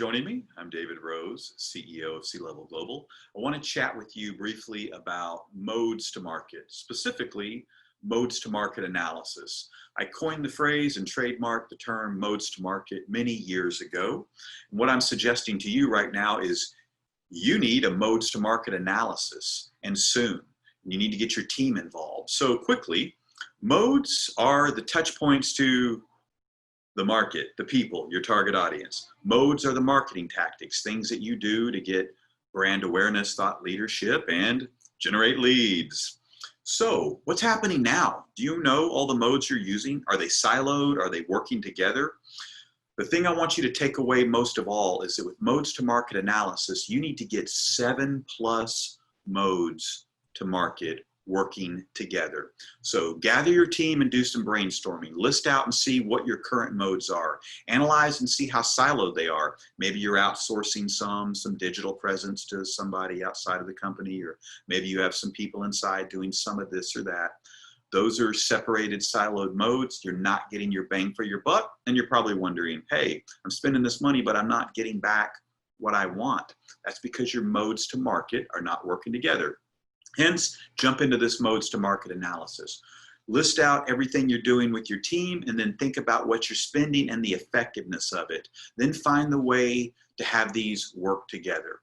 joining me. I'm David Rose, CEO of C-Level Global. I want to chat with you briefly about modes to market, specifically modes to market analysis. I coined the phrase and trademarked the term modes to market many years ago. And what I'm suggesting to you right now is you need a modes to market analysis, and soon. You need to get your team involved. So quickly, modes are the touch points to the market, the people, your target audience. Modes are the marketing tactics, things that you do to get brand awareness, thought leadership, and generate leads. So what's happening now? Do you know all the modes you're using? Are they siloed? Are they working together? The thing I want you to take away most of all is that with modes to market analysis, you need to get 7+ modes to market working together. So gather your team and do some brainstorming. List out and see what your current modes are. Analyze and see how siloed they are. Maybe you're outsourcing some digital presence to somebody outside of the company, or maybe you have some people inside doing some of this or that. Those are separated, siloed modes. You're not getting your bang for your buck, and you're probably wondering, hey, I'm spending this money, but I'm not getting back what I want. That's because your modes to market are not working together. Hence, jump into this modes to market analysis. List out everything you're doing with your team, and then think about what you're spending and the effectiveness of it. Then find the way to have these work together.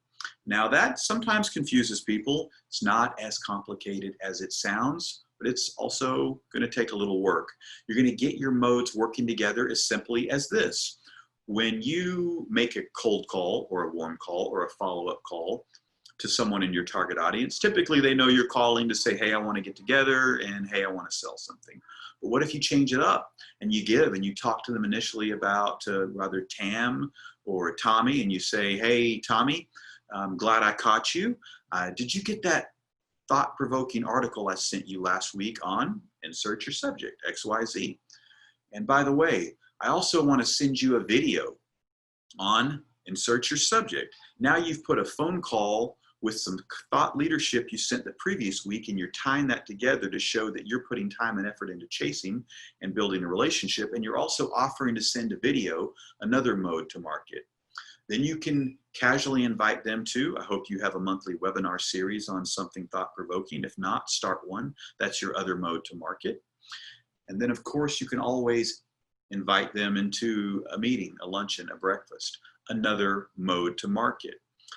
Now that sometimes confuses people. It's not as complicated as it sounds, but it's also going to take a little work. You're going to get your modes working together as simply as this. When you make a cold call or a warm call or a follow-up call to someone in your target audience, typically they know you're calling to say, hey, I want to get together, and hey, I want to sell something. But what if you change it up and you give and you talk to them initially about rather Tam or Tommy, and you say, hey, Tommy, I'm glad I caught you. Did you get that thought-provoking article I sent you last week on insert your subject, XYZ? And by the way, I also want to send you a video on insert your subject. Now you've put a phone call with some thought leadership you sent the previous week, and you're tying that together to show that you're putting time and effort into chasing and building a relationship, and you're also offering to send a video, another mode to market. Then you can casually invite them to, I hope you have a monthly webinar series on something thought-provoking. If not, start one. That's your other mode to market. And then of course you can always invite them into a meeting, a luncheon, a breakfast, another mode to market.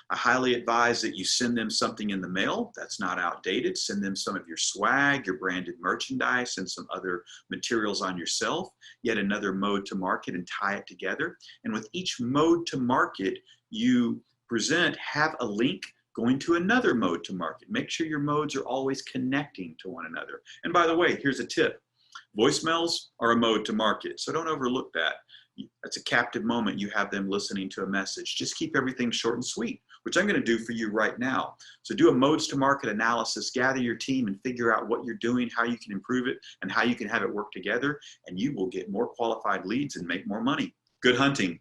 I highly advise that you send them something in the mail that's not outdated. Send them some of your swag, your branded merchandise, and some other materials on yourself. Yet another mode to market, and tie it together. And with each mode to market you present, have a link going to another mode to market. Make sure your modes are always connecting to one another. And by the way, here's a tip. Voicemails are a mode to market, so don't overlook that. That's a captive moment. You have them listening to a message. Just keep everything short and sweet, which I'm going to do for you right now. So do a modes to market analysis, gather your team, and figure out what you're doing, how you can improve it, and how you can have it work together, and you will get more qualified leads and make more money. Good hunting.